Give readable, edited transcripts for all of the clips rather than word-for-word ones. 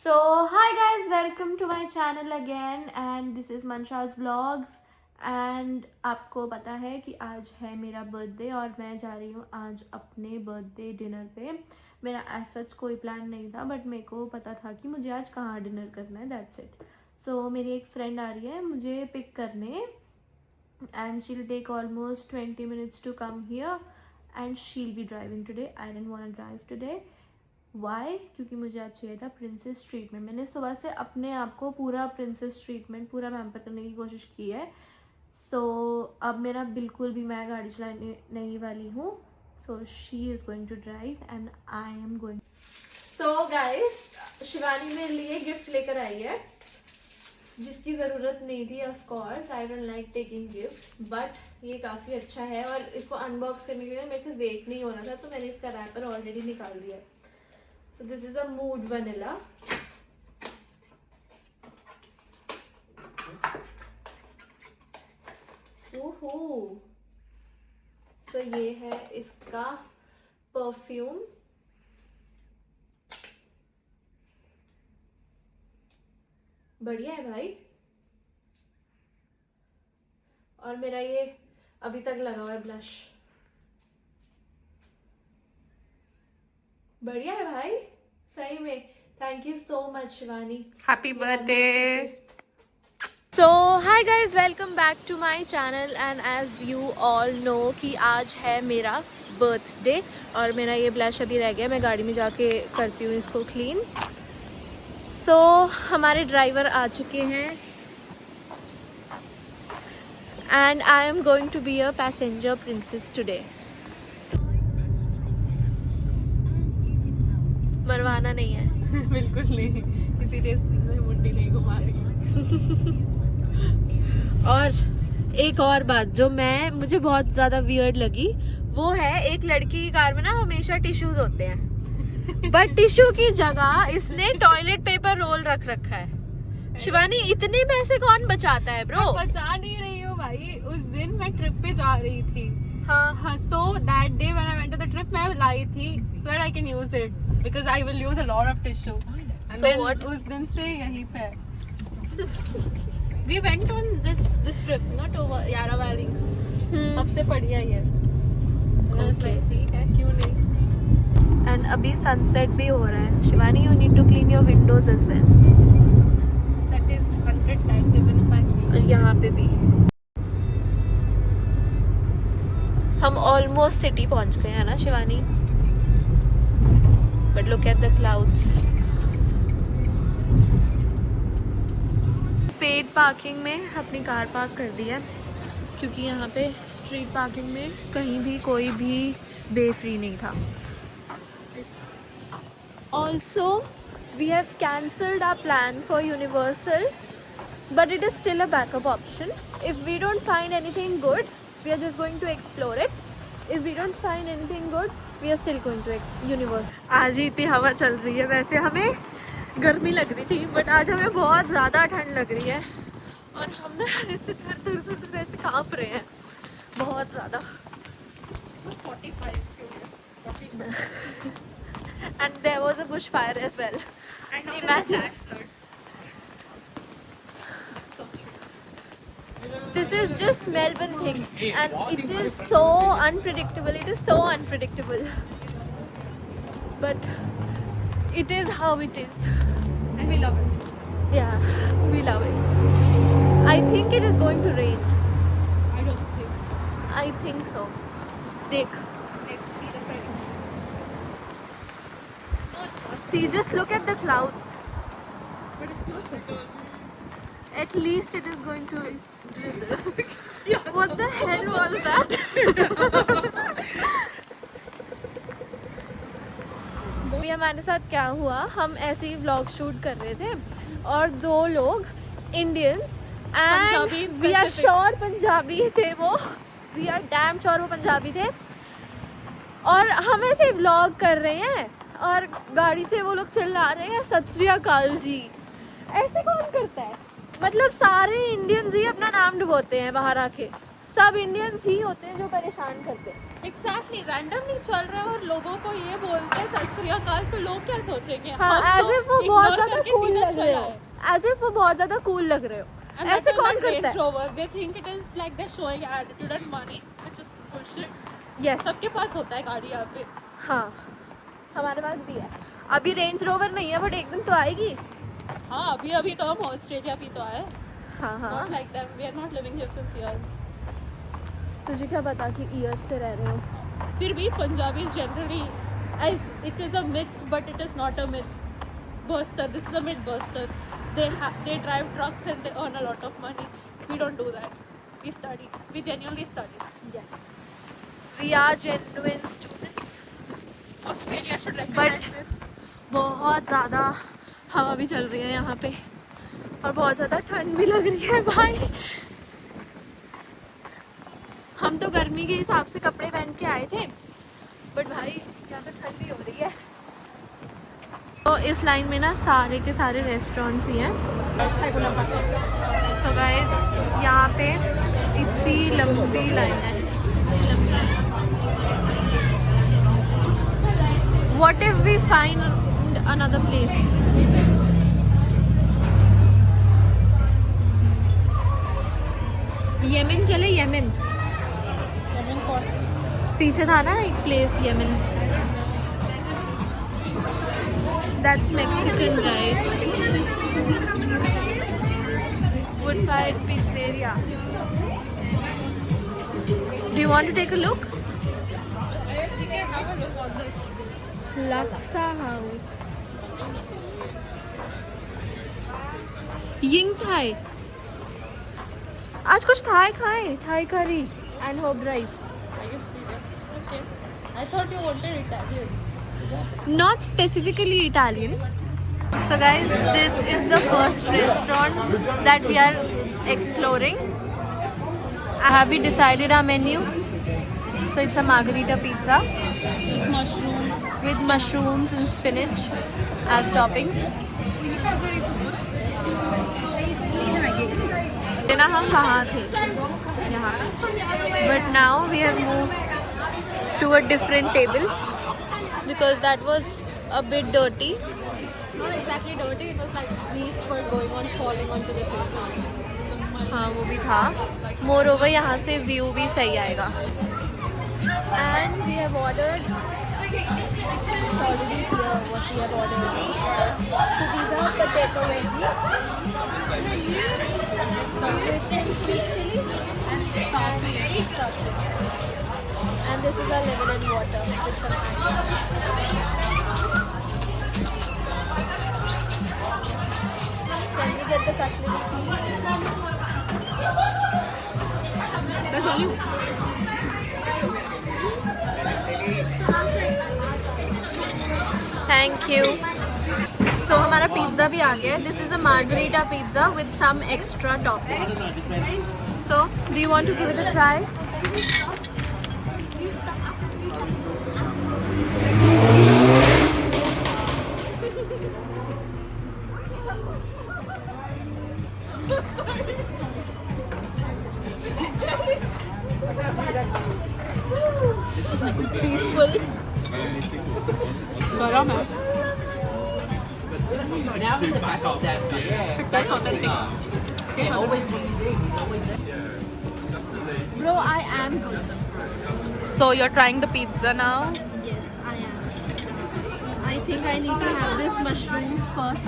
So hi guys, welcome to my channel again and this is Mansha's vlogs and आपको पता है कि आज है मेरा बर्थडे और मैं जा रही हूँ आज अपने बर्थडे डिनर पे। मेरा एज सच कोई प्लान नहीं था बट मेरे को पता था कि मुझे आज कहाँ डिनर करना है, दैट्स इट। सो मेरी एक फ्रेंड आ रही है मुझे पिक करने and she'll take almost 20 minutes to come here and she'll be driving today. I didn't want to drive today. Why? क्योंकि मुझे आज चाहिए था प्रिंसेस ट्रीटमेंट। मैंने सुबह से अपने आप को पूरा प्रिंसेस ट्रीटमेंट पूरा पैम्पर करने की कोशिश की है। सो अब मेरा बिल्कुल भी मैं गाड़ी चलाने नहीं वाली हूँ। So she is going to drive and I am going. So guys, Shivani मेरे लिए गिफ्ट लेकर आई है जिसकी ज़रूरत नहीं थी। Of course I don't like taking gift but ये काफ़ी अच्छा है और इसको अनबॉक्स करने के लिए मेरे से वेट नहीं हो रहा था तो मैंने इसका रैपर ऑलरेडी निकाल दिया। So this is a mood vanilla. Woohoo! So ये है इसका परफ्यूम। बढ़िया है भाई। और मेरा ये अभी तक लगा हुआ है ब्लश। बढ़िया है भाई, सही में। Thank you so much Shivani. Happy birthday. So hi guys, welcome back to my channel and as you all know कि आज है मेरा बर्थडे और मेरा ये ब्लश अभी रह गया, मैं गाड़ी में जाके करती हूँ इसको क्लीन। सो हमारे ड्राइवर आ चुके हैं and I am going to be a passenger princess today. मरवाना नहीं है बिल्कुल नहीं, इसीलिए मुंडी नहीं घुमा रही। और एक और बात जो मुझे बहुत ज़्यादा वियर्ड लगी वो है, एक लड़की की कार में ना हमेशा टिश्यूज होते हैं बट टिश्यू की जगह इसने टॉयलेट पेपर रोल रख रखा है। शिवानी, इतने पैसे कौन बचाता है ब्रो? बचा नहीं रही हूँ भाई, उस दिन मैं ट्रिप पे जा रही थी। हाँ, so that day when I went to the trip मैं लाई थी so that I can use it because I will use a lot of tissue. And So then what? उस दिन से यहीं पे we went on this trip not over Yarra Valley, तब से पड़ी है ये। Okay. ठीक है, क्यों नहीं। एंड अभी सनसेट भी हो रहा है। Shivani, you need to clean your windows as well. That is 100 times even if I clean. और यहाँ पे भी हम ऑलमोस्ट सिटी पहुंच गए हैं ना Shivani? But look at the clouds. Paid parking में अपनी कार पार्क कर दी है क्योंकि यहाँ पे स्ट्रीट पार्किंग में कहीं भी कोई भी बेफ्री नहीं था। Also we have cancelled our plan for Universal but it is still a backup option. If we don't find anything good, we are just going to explore it. If we don't find anything good, we are still going to Universal. आज ही इतनी हवा चल रही है, वैसे हमें गर्मी लग रही थी बट आज हमें बहुत ज़्यादा ठंड लग रही है और हम ना ऐसे थर ऐसे काँप रहे हैं बहुत ज़्यादा। 45 And there was a bushfire as well. and Imagine. This is just Melbourne things and it is so unpredictable. It is so unpredictable. But it is how it is. and we love it. Yeah, we love it. I think it is going to rain. I don't think so. I think so. Dekh. Let's see the prediction. No, it's not. See, just look at the clouds. But it's not so. At least it is going to drizzle. What the hell was that? अभी हमारे साथ क्या हुआ, हम ऐसे ही vlog shoot कर रहे थे और दो लोग Indians Punjabi and we are sure Punjabi थे वो, वी आर डैम श्योर वो पंजाबी थे और हम ऐसे व्लॉग कर रहे हैं और गाड़ी से वो लोग चिल्ला रहे हैं सत श्री अकाल जी। ऐसे कौन करता है? मतलब सारे इंडियंस ही अपना नाम डुबोते हैं बाहर आके, सब इंडियंस ही होते हैं जो परेशान करते हैं। एग्जैक्टली रैंडमली चल रहे हैं और लोगों को ये बोलते हैं सत श्री अकाल, तो लोग क्या सोचेंगे? हाँ, हम एज तो इफ वो बहुत ignore ज्यादा करके कूल सीधा लग रहे हो, चला है। एज इफ वो बहुत ज्यादा कूल लग रहे हो। And ऐसे that कौन is करता Range है? Rover. They think it is like they're showing attitude and money, which is bullshit. Yes, सबके पास होता है गाड़ी यहाँ पे। हाँ हमारे पास भी है। अभी रेंज रोवर नहीं है बट एक दिन तो आएगी। हाँ अभी तो हम ऑस्ट्रेलिया भी तो आए। हाँ हाँ, Not like them. We are not living here since years. तुझे क्या पता कि ईयर्स से रह रहे हो। फिर भी Punjabis generally, as it is a myth, but it is not a myth. Buster, this is a myth buster. They drive trucks and they earn a lot of money. We don't do that. We study. We genuinely study. Yes, we are genuine students. Australia should recognize But- this. बहुत ज़्यादा हवा भी चल रही है यहाँ पे और बहुत ज़्यादा ठंड भी लग रही है भाई। हम तो गर्मी के हिसाब से कपड़े पहन के आए थे बट भाई यहाँ तो ठंडी हो रही है। तो इस लाइन में ना सारे के सारे रेस्टोरेंट्स ही हैं। तो गाइस यहाँ पे इतनी लंबी लाइन है। What if we find another place? Yemen चले, येमेन। पीछे था ना एक place Yemen. That's Mexican, right? Woodfire Pizzeria. Do you want to take a look? Laksa House. Ying Thai. आज कुछ थाई खाए, Thai curry and herb rice. I just see this. Okay. I thought you wanted Italian. Not specifically Italian. So guys, this is the first restaurant that we are exploring. Have we decided our menu? So it's a margarita pizza With mushroom. with mushrooms and spinach as toppings. ना हम कहाँ थे? यहाँ। But now we have moved to a different table because that was a bit dirty. Not exactly dirty. It was like leaves were going on, falling onto the table. हाँ वो भी था। More over यहाँ से view भी सही आएगा। And we have ordered. It's already clear what we have ordered. So these are potato veggies with some sweet chili And saucy. and this is our lemon and water with some ice. Can we get the cutlery please? There's only Thank you. So हमारा pizza भी आ गया है. This is a margarita pizza with some extra toppings. So do you want to give it a try? Cheese pull. गरम है. Now he's a backup dancer, yeah. That's authentic. Yeah, always when he's there, he's always there. Bro, I am good. So you're trying the pizza now? Yes, I am. I think I need to have this mushroom first.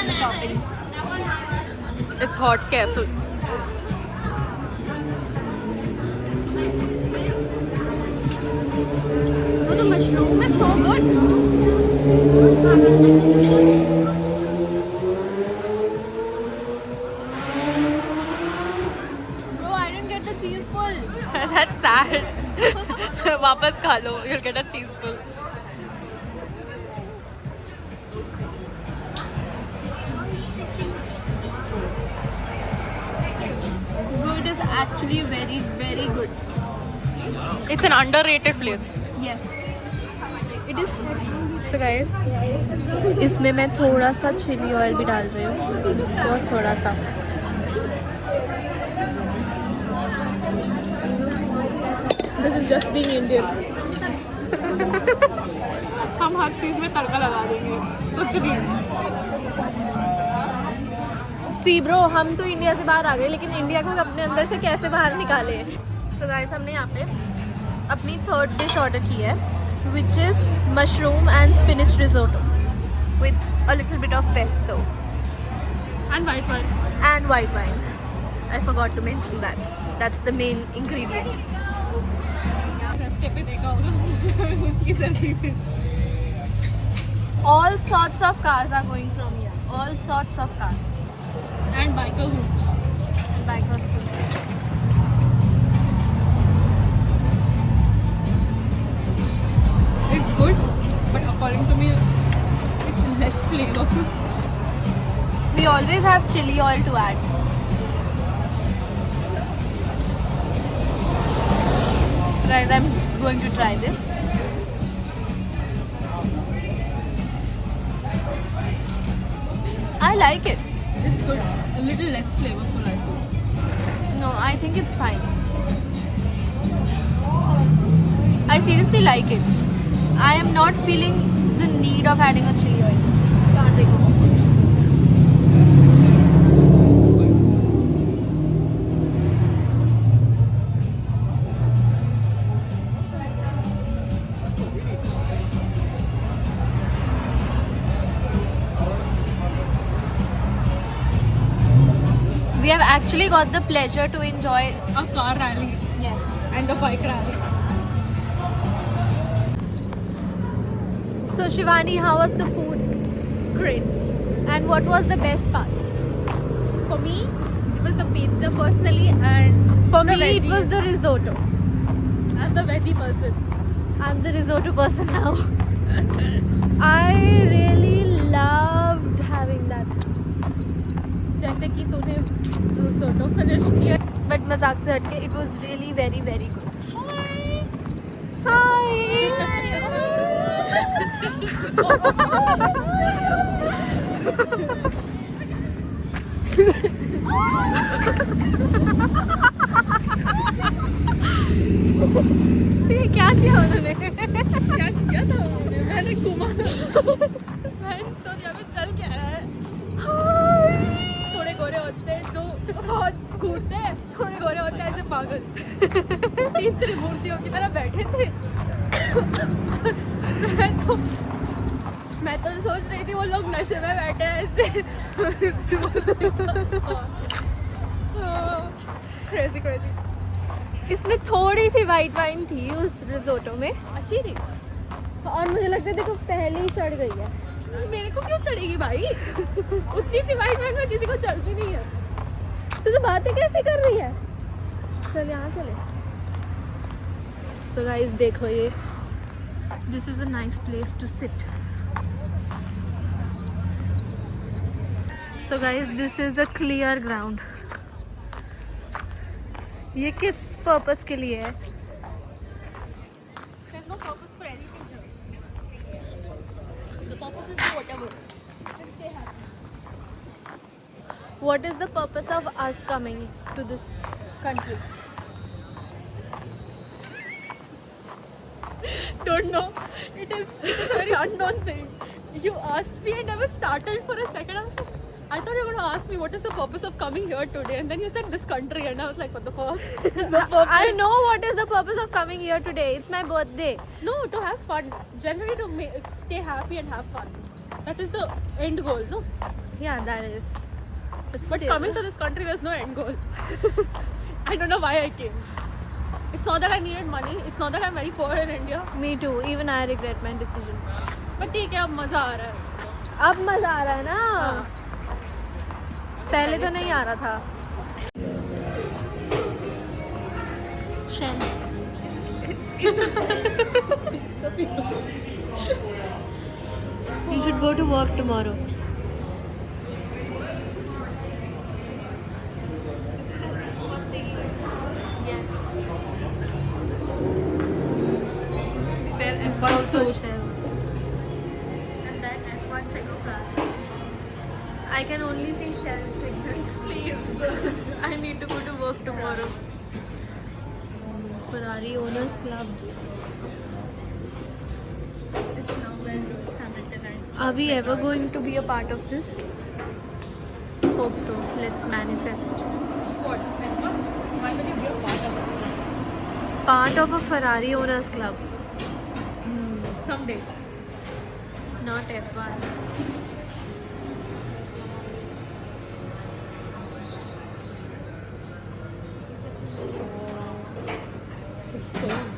The topping. It's hot, careful. Oh, the mushroom is so good. Bro, I didn't get the cheese pull. That's sad. वापस खा लो. You'll get a cheese pull. Bro, it is actually very, very good. It's an underrated place. Yes. It is. So guys, इसमें मैं थोड़ा सा chilli oil भी डाल रही हूँ, बहुत थोड़ा सा. This is just being Indian. हम हर चीज़ में तड़का लगा देंगे कुछ भी. सी ब्रो, हम तो इंडिया से बाहर आ गए, लेकिन इंडिया को अपने अंदर से कैसे बाहर निकाले. सो गाइस, हमने यहाँ पे अपनी थर्ड डिश ऑर्डर की है, which is mushroom and spinach risotto with a little bit of pesto And white wine. and white wine. I forgot to mention that. That's the main ingredient. रास्ते पे देखा होगा उसकी जरूरत. All sorts of cars are going from here. All sorts of cars. And biker hoops. And bikers too. It's good, but according to me, it's less flavorful. We always have chili oil to add. So guys, I'm going to try this. I like it. It's good. A little less flavorful, I think. No, I think it's fine. I seriously like it. I am not feeling the need of adding a chili oil. Can't take it. We have actually got the pleasure to enjoy. A car rally Yes. and a bike rally. So Shivani, how was the food? Great. And what was the best part? For me, it was the pizza personally, and For the me, it veggies. was the risotto. I'm the veggie person. I'm the risotto person now. I really loved having that. जैसे कि तूने risotto finish किया. But मजाक से हटके, it was really very very good. Hi. ये क्या किया उन्होंने? क्या किया था उन्होंने? मैंने घुमा. मैंने सोचा में चल क्या रहा है. थोड़े गोरे होते हैं जो बहुत घूरते हैं, थोड़े गोरे होते हैं ऐसे पागल. तीन त्रिमूर्तियों की तरह बैठे थे. मैं तो सोच रही थी वो लोग नशे में बैठे हैं ऐसे. Crazy crazy. इसमें थोड़ी सी वाइट वाइन थी उस रिजोटो में, अच्छी थी. और मुझे लगता है देखो पहले ही चढ़ गई है. मेरे को क्यों चढ़ेगी भाई? उतनी सी वाइट वाइन में किसी को चढ़ती नहीं है. तू तो बातें कैसे कर रही है? चल यहाँ चले. So guys, देखो ये. This is a nice place to sit. So guys, this is a clear ground. ये किस पर्पस के लिए है? There's no purpose for anything here. The purpose is whatever. What is the purpose of us coming to this country? Don't know. It is a very unknown thing. You asked me and I was startled for a second. I thought you were going to ask me what is the purpose of coming here today, and then you said this country, and I was like, what the fuck? Is the purpose? I know what is the purpose of coming here today. It's my birthday. No, to have fun. Generally to stay happy and have fun. That is the end goal, no? Yeah, that is. But still. coming to this country, there's no end goal. I don't know why I came. It's not that I needed money. It's not that I'm very poor in India. Me too. Even I regret my decision. But ठीक है, अब मजा आ रहा है. अब मजा आ रहा है ना? हाँ. पहले तो नहीं आ रहा था. Shell. You should go to work tomorrow. Yes. There is Also one suit. Shell. And then there's one Czechoslovak. I can only see Shell signals. Please. I need to go to work tomorrow. Ferrari owners clubs. It's now where Lewis Hamilton and Are we ever going to be a part of this? Hope so. Let's manifest. what? F1? Why will you be a part of it? Part of a Ferrari owners club. Someday. Not F1.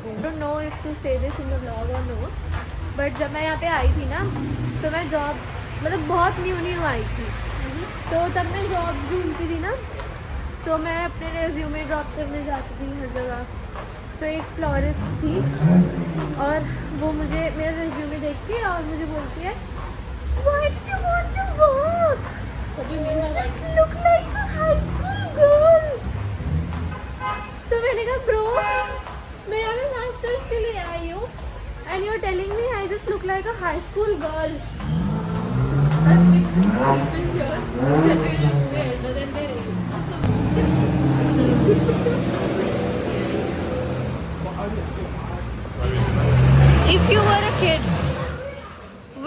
I don't know if to say this in the vlog or not, but जब मैं यहाँ पे आई थी ना तो मैं job मतलब बहुत न्यू आई थी, तो तब मैं जॉब ढूंढती थी ना, तो मैं अपने रेज्यूमे ड्रॉप करने जाती थी हर जगह। तो एक फ्लोरिस्ट थी और वो मुझे मेरा रेज्यूमे देख के और मुझे बोलती है Why do you want to work? What do you mean by You that? just look like a high school girl. तो मैंने कहा ब्रो मैं यहाँ पे मास्टर्स के लिए आई हूँ and you're telling me I just look like a high school girl. I've been people here that they look way older than their age. If you were a kid,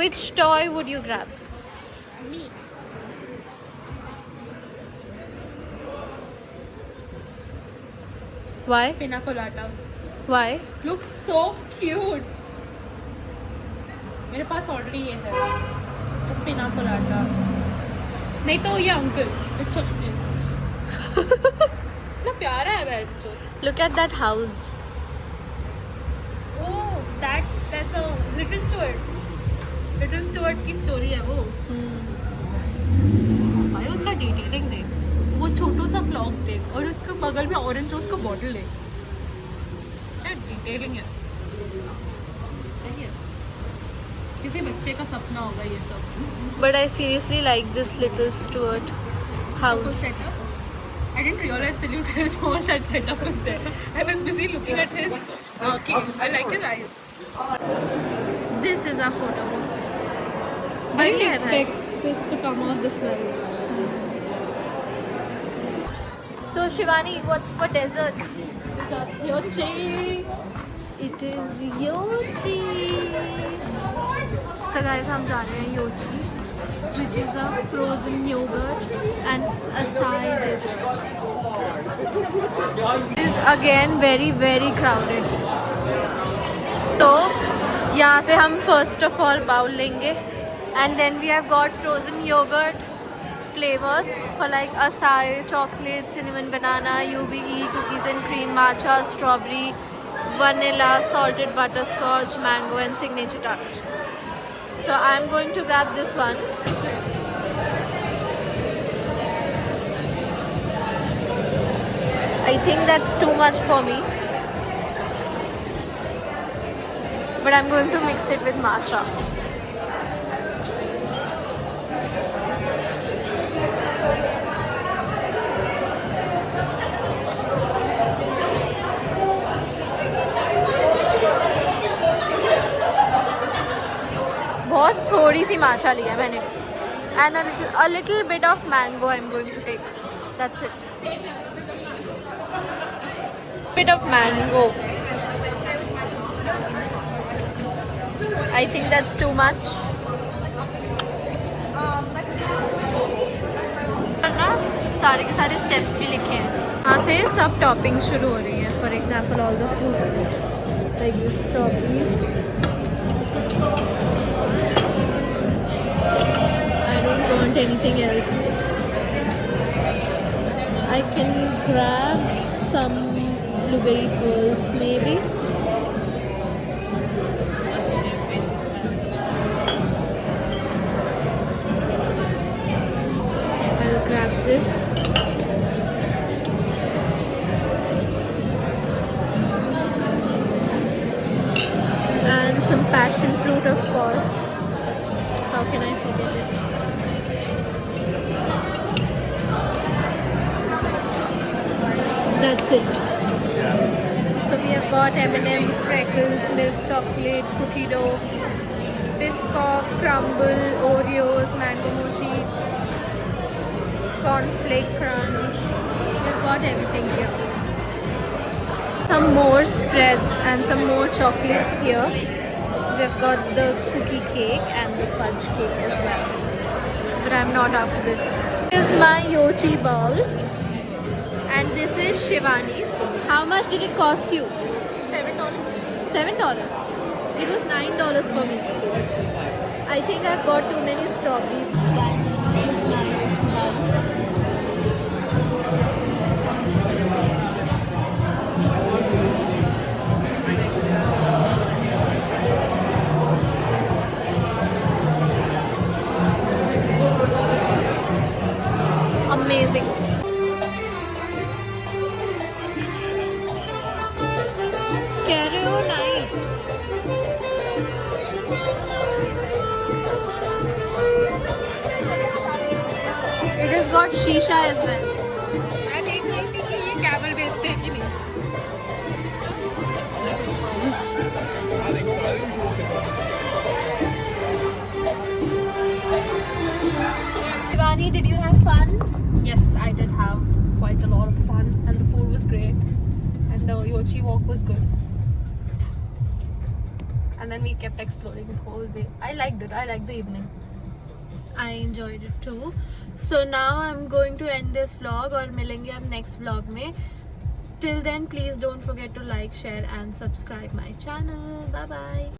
which toy would you grab? Me. Why? Pina colada. Why? Looks so cute. मेरे पास already ये है पिना कोलाटा, नहीं तो ये uncle चश्मे ना प्यारा है बैठ तो। Look at that house. Oh, that's a Little Stewart. Little Stewart की स्टोरी है वो। भाई उनका डिटेलिंग देख, वो छोटू सा क्लॉक देख और उसके बगल में ऑरेंज जूस का बॉटल देख, क्या डिटेलिंग है। सही है, किसी बच्चे का सपना होगा ये सब। But I seriously like this little Stuart house. Setup. I didn't realize till you told that setup was there. I was busy looking at his cave. I like his eyes. This is our photo booth. I Badi didn't hai bhai. expect this to come out this well. So Shivani, what's for desserts? That's Yoshi. It is Yochi. So guys, हम जा रहे हैं Yochi, which is a frozen yogurt and acai dessert. It is again very crowded. तो यहाँ से हम first of all bowl लेंगे, and then we have got frozen yogurt flavors for like acai, chocolate, cinnamon banana, UBE, cookies and cream, matcha, strawberry, vanilla, salted butterscotch, mango and signature tart. So I'm going to grab this one. I think that's too much for me, but I'm going to mix it with matcha. बहुत थोड़ी सी matcha लिया मैंने, and a little bit of mango I'm going to take. That's it. Bit of mango. I think that's too much. ना सारे के सारे steps भी लिखे हैं, यहाँ से सब toppings शुरू हो रही हैं. For example, all the fruits like the strawberries. I don't want anything else. I can grab some blueberry pearls maybe. I'll grab this. And some passion fruit, of course. How can I forget it? That's it. So we have got M&M's, Freckles, milk chocolate, cookie dough, Biscoff, crumble, Oreos, mango mochi, cornflake crunch. We've got everything here. some more spreads and some more chocolates here. We've got the cookie cake and the fudge cake as well. But I'm not after this. This is my Yochi bowl. And this is Shivani's. How much did it cost you? $7. $7. It was $9 for me. I think I've got too many strawberries. That is my Yochi bowl. Amazing. Careo nights. It has got shisha as well. मैं देख रही थी कि ये camel बेचते हैं कि नहीं. Shivani, did you have fun? Yes, I did have quite a lot of fun, and the food was great, and the Yochi walk was good. And then we kept exploring the whole day. I liked it. I liked the evening. I enjoyed it too. So now I'm going to end this vlog और मिलेंगे अब next vlog में. Till then, please don't forget to like, share and subscribe my channel. Bye bye.